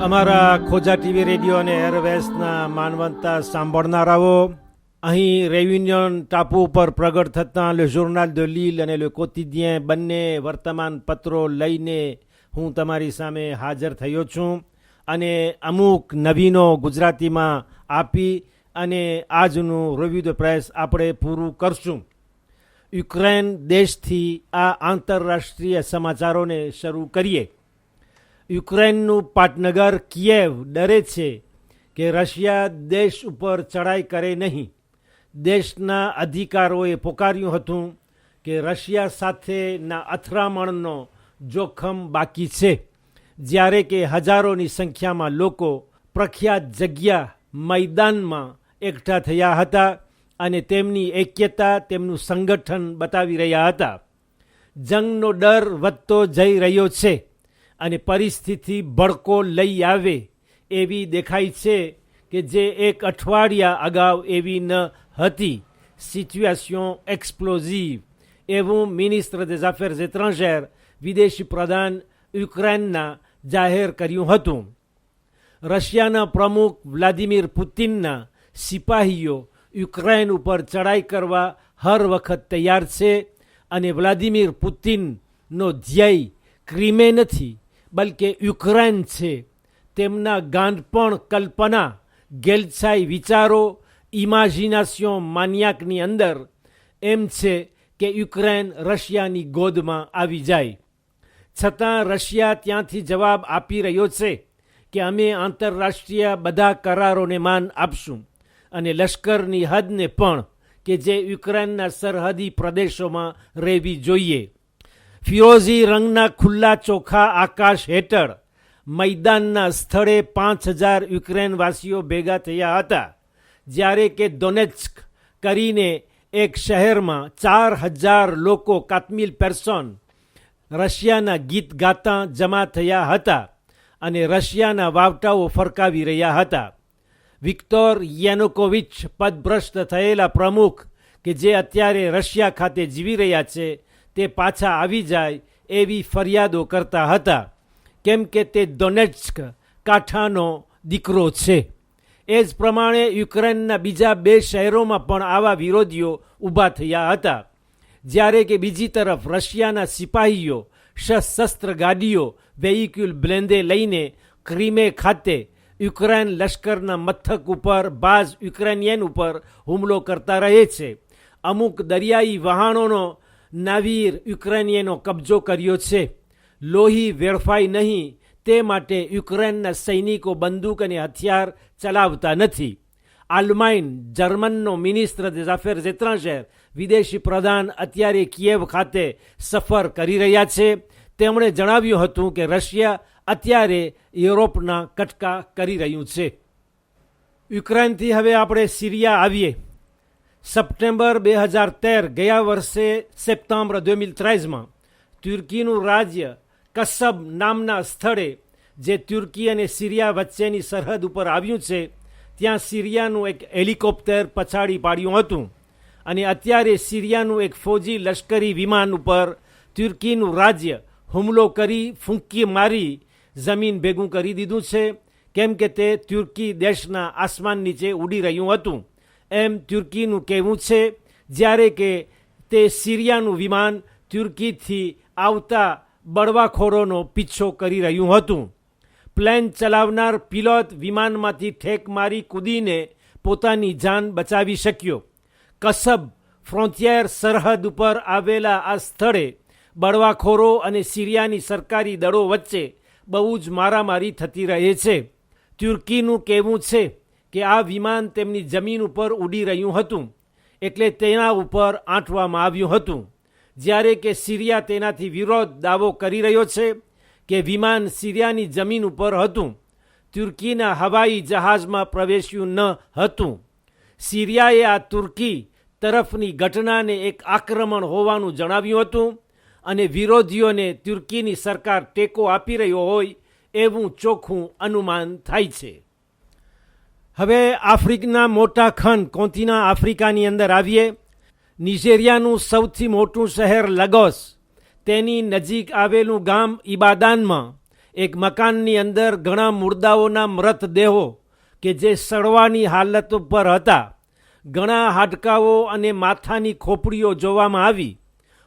અમારા ખોજા TV radio અને એરવેસના માનવંતા સાંભળનારાઓ, અહીં રેયુનિયન ટાપુ ઉપર પ્રગટ થતાં લે જોર્નાલ de Lille અને લે કોતિદિયન બંને વર્તમાન પત્રો લઈને હું તમારી સામે હાજર થયો છું અને અમુક નવીનો ગુજરાતીમાં આપી અને આજનું રિવ્યુ ધ પ્રેસ આપણે પૂરું કરશું. યુક્રેન દેશથી આ આંતરરાષ્ટ્રીય સમાચારોને શરૂ કરીએ. યુક્રેનનું પાટનગર કિયેવ ડરે છે કે રશિયા દેશ ઉપર ચડાઈ કરે નહીં. દેશના અધિકારોએ પોકાર્યું હતું કે રશિયા સાથેના અથડામણનો જોખમ બાકી છે, જ્યારે કે હજારોની સંખ્યામાં લોકો પ્રખ્યાત જગ્યા મેદાનમાં એકઠા થયા હતા અને તેમની એક્યતા, તેમનું સંગઠન બતાવી રહ્યા હતા. જંગનો ડર વધતો જઈ રહ્યો છે અને પરિસ્થિતિ ભડકો લઈ આવે એવી દેખાય છે કે જે એક અઠવાડિયા અગાઉ એવી ન હતી. સિચ્યુએશન એક્સપ્લોઝિવ એવું મિનિસ્ટર des Affaires étrangères વિદેશી પ્રધાન યુક્રેનના જાહેર કર્યું હતું. રશિયાના પ્રમુખ વ્લાદિમીર પુતિનના સિપાહીઓ યુક્રેન ઉપર ચડાઈ કરવા હર વખત તૈયાર છે અને વ્લાદિમીર પુતિનનો ધ્યેય ક્રિમે નથી બલકે યુક્રેન છે. તેમના ગાંડપણ, કલ્પના, ગેલછાઈ વિચારો, ઇમેજિનેશન માનિયાકની અંદર એમ છે કે યુક્રેન રશિયાની ગોદમાં આવી જાય. છતાં રશિયા ત્યાંથી જવાબ આપી રહ્યો છે કે અમે આંતરરાષ્ટ્રીય બધા કરારોને માન આપશું અને લશ્કરની હદને પણ કે જે યુક્રેનના સરહદી પ્રદેશોમાં રહેવી જોઈએ. ફિરોઝી રંગના ખુલ્લા ચોખ્ખા આકાશ હેઠળ મેદાનના સ્થળે 5,000 યુક્રેનવાસીઓ ભેગા થયા હતા, જ્યારે કે દોનેત્સ્ક કરીને એક શહેરમાં 4,000 લોકો કાત્મિલ પેર્સોન રશિયાના ગીત ગાતા જમા થયા હતા અને રશિયાના વાવટાઓ ફરકાવી રહ્યા હતા. વિક્ટોર યાનુકોવિચ પદભ્રષ્ટ થયેલા પ્રમુખ કે જે અત્યારે રશિયા ખાતે જીવી રહ્યા છે તે પાછા આવી જાય એવી ફરિયાદો કરતા હતા, કેમ કે તે દોનેટ્સ્ક કાંઠાનો દીકરો છે. એ જ પ્રમાણે યુક્રેનના બીજા 2 શહેરોમાં પણ આવા વિરોધીઓ ઊભા થયા હતા, જ્યારે કે બીજી તરફ રશિયાના સિપાહીઓ સશસ્ત્ર ગાડીઓ, વેહિક્યુલ બ્લેન્ડે લઈને ક્રિમે ખાતે યુક્રેન લશ્કરના મથક ઉપર બાઝ યુક્રેનિયન ઉપર હુમલો કરતા રહે છે. અમુક દરિયાઈ વહાણોનો નાવીર યુક્રેનિયનો કબજો કર્યો છે. લોહી વેડફાય નહીં તે માટે યુક્રેનના સૈનિકો બંદૂક અને હથિયાર ચલાવતા નથી. આલ્માઇન જર્મનનો મિનિસ્ટર des Affaires étrangères વિદેશી પ્રધાન અત્યારે કિયેવ ખાતે સફર કરી રહ્યા છે. તેમણે જણાવ્યું હતું કે રશિયા અત્યારે યુરોપના કટકા કરી રહ્યું છે. યુક્રેનથી હવે આપણે સિરિયા આવીએ. સપ્ટેમ્બર 2013 ગયા વર્ષે સપ્ટેમ્બર 2013માં તુર્કીનું રાજ્ય કસબ નામના સ્થળે જે તુર્કી અને સિરિયા વચ્ચેની સરહદ ઉપર આવ્યું છે, ત્યાં સિરિયાનું એક હેલિકોપ્ટર પછાડી પાડ્યું હતું અને અત્યારે સિરિયાનું એક ફૌજી લશ્કરી વિમાન ઉપર તુર્કીનું રાજ્ય હુમલો કરી ફૂંકી મારી જમીન ભેગું કરી દીધું છે, કેમ કે તે તુર્કી દેશના આસમાન નીચે ઉડી રહ્યું હતું એમ તુર્કીનું કહેવું છે, જ્યારે કે તે સિરિયાનું વિમાન તુર્કીથી આવતા બળવાખોરોનો પીછો કરી રહ્યું હતું. પ્લેન ચલાવનાર પિલોટ વિમાનમાંથી ઠેક મારી કૂદીને પોતાની જાન બચાવી શક્યો. કસબ ફ્રોન્ટિયર સરહદ ઉપર આવેલા આ સ્થળે બળવાખોરો અને સિરિયાની સરકારી દળો વચ્ચે બહુ જ મારામારી થતી રહે છે. તુર્કીનું કહેવું છે કે આ વિમાન તેમની જમીન ઉપર ઉડી રહ્યું હતું એટલે તેના ઉપર આંટવામાં આવ્યું હતું, જ્યારે કે સિરિયા તેનાથી વિરોધ દાવો કરી રહ્યો છે કે વિમાન સિરિયાની જમીન ઉપર હતું, તુર્કીના હવાઈ જહાજમાં પ્રવેશ્યું ન હતું. સિરિયાએ આ તુર્કી તરફની ઘટનાને એક આક્રમણ હોવાનું જણાવ્યું હતું અને વિરોધીઓને તુર્કીની સરકાર ટેકો આપી રહ્યો હોય એવું ચોખ્ખું અનુમાન થાય છે. હવે આફ્રિકાના મોટા ખંડ કોન્ટિના આફ્રિકાની અંદર આવીએ. નિજેરિયાનું સૌથી મોટું શહેર લગોસ, તેની નજીક આવેલું ગામ ઇબાદાનમાં એક મકાનની અંદર ઘણા મુર્દાઓના મૃતદેહો કે જે સડવાની હાલત પર હતા, ઘણા હાડકાઓ અને માથાની ખોપડીઓ જોવામાં આવી.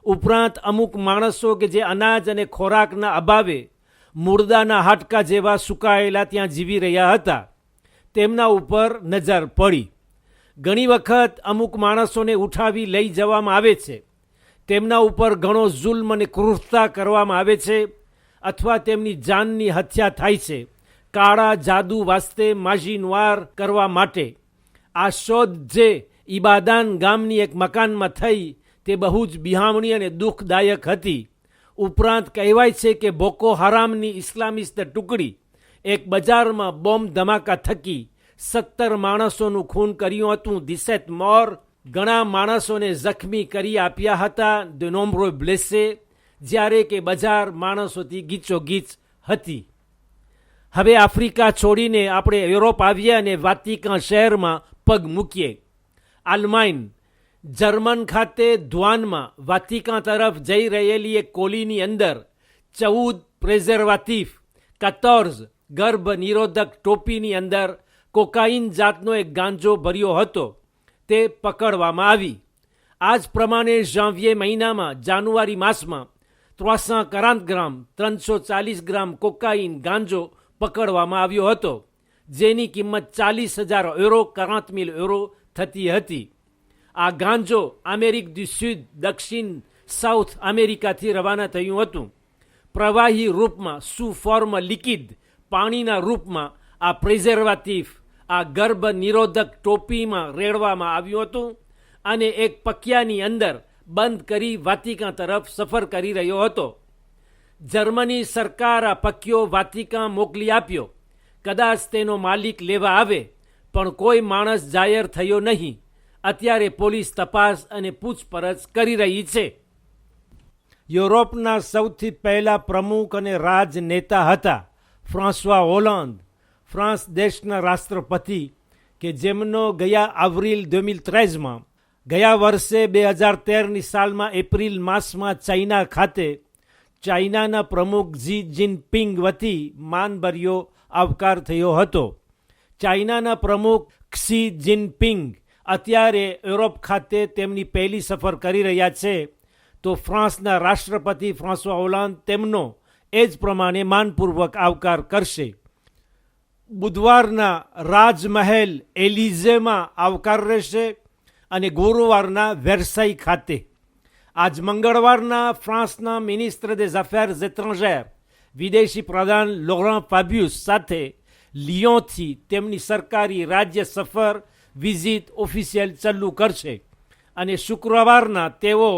ઉપરાંત અમુક માણસો કે જે અનાજ અને ખોરાકના અભાવે મુર્દાના હાડકા જેવા સુકાયેલા ત્યાં જીવી રહ્યા હતા, તેમના ઉપર નજર પડી. ઘણી વખત અમુક માણસોને ઉઠાવી લઈ જવામાં આવે છે, તેમના ઉપર ઘણો જુલ્મ અને ક્રૂરતા કરવામાં આવે છે અથવા તેમની જાનની હત્યા થાય છે કાળા જાદુ વાસ્તે માજીનવાર કરવા માટે. આ શોધ જે ઈબાદાન ગામની એક મકાનમાં થઈ તે બહુ જ બિહામણી અને દુઃખદાયક હતી. ઉપરાંત કહેવાય છે કે બોકો હરામની ઇસ્લામિસ્ટ ટુકડી એક બજારમાં બોમ્બ ધમાકા થકી 17 માણસોનું ખૂન કર્યું હતું. 17 મોર, ઘણા માણસોને જખમી કરી આપ્યા હતા, de nombreux blessés, જ્યારે કે બજાર માણસોથી ગીચોગીચ હતી. હવે આફ્રિકા છોડીને આપણે યુરોપ આવીએ અને વાતિકન શહેરમાં પગ મૂકીએ. આલ્માઇન જર્મન ખાતે ધ્વાનમાં વાતિકન તરફ જઈ રહેલી એક કોલીની અંદર 14 પ્રેઝર્વાટિવ, 14 ગર્ભ નિરોધક ટોપીની અંદર કોકાઈન જાતનો એક ગાંજો ભર્યો હતો, તે પકડવામાં આવી. આ જ પ્રમાણે જાન્વિયે મહિનામાં, જાન્યુઆરી માસમાં 340 ગ્રામ, 340 ગ્રામ કોકાઈન ગાંજો પકડવામાં આવ્યો હતો, જેની કિંમત 40,000 યુરો, 40,000 યુરો થતી હતી. આ ગાંજો અમેરિક દુ સુદ, દક્ષિણ સાઉથ અમેરિકાથી રવાના થયું હતું. પ્રવાહી રૂપમાં, સુફોર્મ લિક્વિડ, પાણીના રૂપમાં આ પ્રિઝર્વેટિવ આ ગર્ભ નિરોધક ટોપીમાં રેડવામાં આવ્યું હતું અને એક પકિયાની અંદર બંધ કરી વાતિકન તરફ સફર કરી રહ્યો હતો. જર્મની સરકાર આ પકીઓ વાતિકન મોકલી આપ્યો. કદાચ તેનો માલિક લેવા આવે, પણ કોઈ માણસ જાહેર થયો નહીં. અત્યારે પોલીસ તપાસ અને પૂછપરછ કરી રહી છે. યુરોપના સૌથી પહેલા પ્રમુખ અને રાજનેતા હતા ફ્રાન્સવા હોલાન્ડ, ફ્રાન્સ દેશના રાષ્ટ્રપતિ કે જેમનો ગયા એપ્રિલ 2013માં, ગયા વર્ષે 2013ની સાલમાં એપ્રિલ માસમાં ચાઇના ખાતે ચાઇનાના પ્રમુખ ઝી જિનપિંગ વતી માનભર્યો આવકાર થયો હતો. ચાઇનાના પ્રમુખ ક્સી જિનપિંગ અત્યારે યુરોપ ખાતે તેમની પહેલી સફર કરી રહ્યા છે, તો ફ્રાન્સના રાષ્ટ્રપતિ ફ્રાન્સવા હોલાન્ડ તેમનો એ જ પ્રમાણે માનપૂર્વક આવકાર કરશે. બુધવારના રાજમહેલ એલિઝેમાં આવકાર રહેશે અને ગુરુવારના વેર્સાઈ ખાતે. આજ મંગળવારના ફ્રાન્સના મિનિસ્ટર des Affaires étrangères, વિદેશી પ્રધાન લોરન ફાબ્યુસ સાથે લિયોનથી તેમની સરકારી રાજ્ય સફર વિઝિટ ઓફિશિયલ ચાલુ કરશે અને શુક્રવારના તેઓ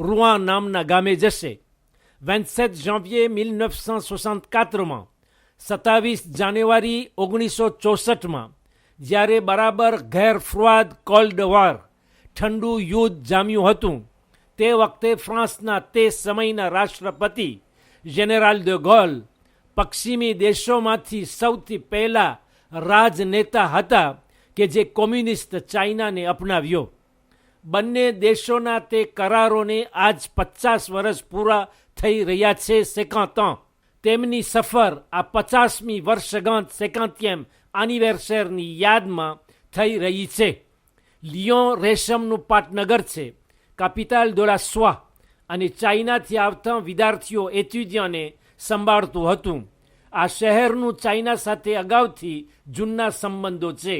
રૂઆન નામના ગામે જશે. 27 જાન્યુઆરી 1964માં, 27 જાન્યુઆરી 1964માં, જ્યારે બરાબર ઘેર ફ્રોદ કોલ્ડ વોર, ઠંડુ યુદ્ધ જામ્યું હતું, તે વખતે ફ્રાન્સના તે સમયના રાષ્ટ્રપતિ જેનેરાલ de Gaulle પશ્ચિમી દેશોમાંથી સૌથી પહેલા રાજનેતા હતા કે જે કોમ્યુનિસ્ટ ચાઇનાને અપનાવ્યો. બંને દેશોના તે કરારોને આજ 50 વર્ષ પૂરા થઈ રહ્યા છે. 50 ans. તેમની સફર આ 50મી વર્ષગાંઠ 50th એનિવર્સરીની યાદમાં થઈ રહી છે. લિયોન રેશમનું પાટનગર છે, કેપિટલ de la soie, અને ચાઇનાથી આવતા વિદ્યાર્થીઓ એસ્ટુડિયન્ટને સંભાળતું હતું. આ શહેરનું ચાઇના સાથે અગાઉથી જૂના સંબંધો છે.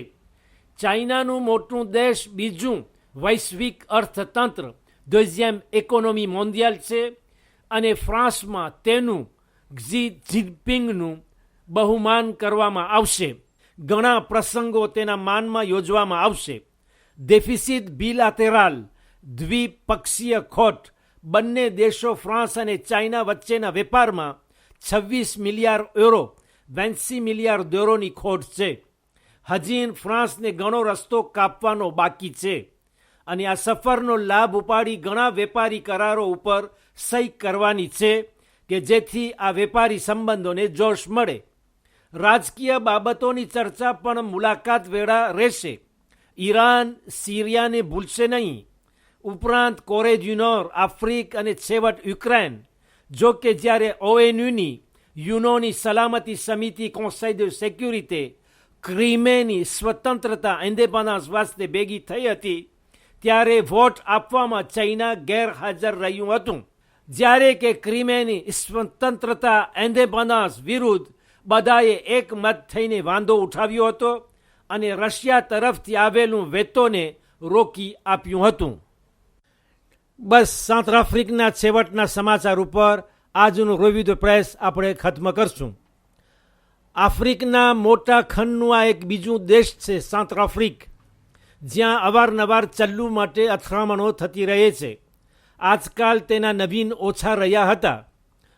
ચાઇનાનું મોટું દેશ બીજું વૈશ્વિક અર્થતંત્ર, દુઝિયમ ઇકોનોમી મોન્ડિયલ છે અને ફ્રાન્સમાં તેનું ઝી જિનપિંગનું બહુમાન કરવામાં આવશે. ઘણા પ્રસંગો તેના માનમાં યોજવામાં આવશે. ડેફિસિટ બિલાટેરલ, દ્વિપક્ષીય ખોટ, બંને દેશો ફ્રાન્સ અને ચાઇના વચ્ચેના વેપારમાં 26 મિલિયન યુરો, 26 મિલિયન યુરોની ખોટ છે. હજી ફ્રાન્સને ઘણો રસ્તો કાપવાનો બાકી છે અને આ સફરનો લાભ ઉપાડી ઘણા વેપારી કરારો ઉપર સહી કરવાની છે કે જેથી આ વેપારી સંબંધોને જોશ મળે. રાજકીય બાબતોની ચર્ચા પણ મુલાકાત વેળા રહેશે. ઈરાન સિરિયાને ભૂલશે નહીં. ઉપરાંત કોરે દુ નોર, આફ્રિક અને છેવટ યુક્રેન. જો કે જ્યારે ONUની યુનોની સલામતી સમિતિ કોન્સાઈ de sécurité ક્રીમેની સ્વતંત્રતા ઇન્ડિપેન્ડન્સ વાસ્તે ભેગી થઈ હતી ત્યારે વોટ આપવામાં ચાઇના ગેરહાજર રહ્યું હતું. જ્યારે કે ક્રીમેની સ્વતંત્રતા ઇન્ડિપેન્ડન્સ વિરુદ્ધ બધાએ એકમત થઈને વાંધો ઉઠાવ્યો હતો અને રશિયા તરફથી આવેલું વેતોને રોકી આપ્યું હતું. બસ સાઉથ આફ્રિકના છેવટના સમાચાર ઉપર આજનું રિવ્યુ ધ પ્રેસ આપણે ખત્મ કરશું. આફ્રિકના મોટા ખંડનું આ એક બીજું દેશ છે સાઉથ આફ્રિક, જ્યાં અવારનવાર ચલ્લુ માટે અથડામણો થતી રહે છે. આજકાલ તેના નવીન ઓછા રહ્યા હતા.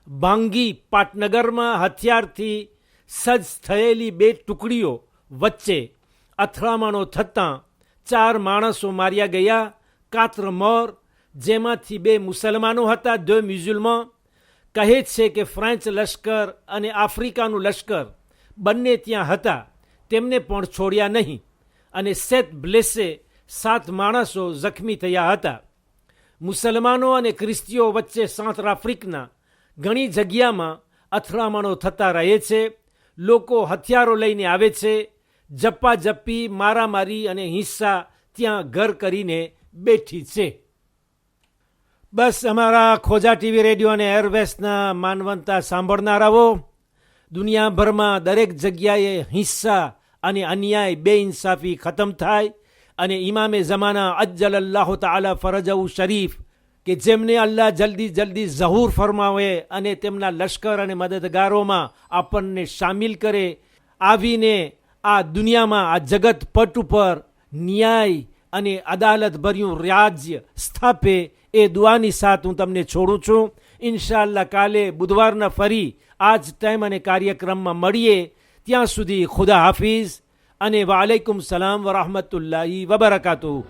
બાંગી પાટનગરમાં હથિયારથી સજ્જ થયેલી બે ટુકડીઓ વચ્ચે અથડામણો થતાં 4 માણસો માર્યા ગયા. 4 મોર, જેમાંથી 2 મુસલમાનો હતા, 2 મ્યુઝુલમાન. કહે છે કે ફ્રેન્ચ લશ્કર અને આફ્રિકાનું લશ્કર બંને ત્યાં હતા, તેમને પણ છોડ્યા નહીં અને સેત બ્લેસે 7 માણસો જખમી થયા હતા. મુસલમાનો અને ખ્રિસ્તીઓ વચ્ચે સાઉથ આફ્રિકના ઘણી જગ્યામાં અથડામણો થતા રહે છે. લોકો હથિયારો લઈને આવે છે. ઝપાઝપી, મારામારી અને હિંસા ત્યાં ઘર કરીને બેઠી છે. બસ અમારા ખોજા ટીવી રેડિયો અને એરવેસના માનવંતા સાંભળનારાઓ, દુનિયાભરમાં દરેક જગ્યાએ હિંસા અને અન્યાય, બેઇન્સાફી ખતમ થાય અને ઇમામે જમાના અજ્જલલ્લાહુ તાલા ફરજહુ શરીફ કે જેમને અલ્લાહ જલ્દી ઝહૂર ફરમાવે અને તેમના લશ્કર અને મદદગારોમાં આપણને સામેલ કરે, આવીને આ દુનિયામાં આ જગત પટ ઉપર ન્યાય અને અદાલતભર્યું રાજ્ય સ્થાપે, એ દુઆની સાથ હું તમને છોડું છું. ઇન્શાઅલ્લાહ કાલે બુધવારના ફરી આ જ ટાઈમ અને કાર્યક્રમમાં મળીએ. ત્યાં સુધી ખુદા હાફિઝ અને વાલેકુમ સલામ વરહમતુલ્લાહી વબરકાતુહ.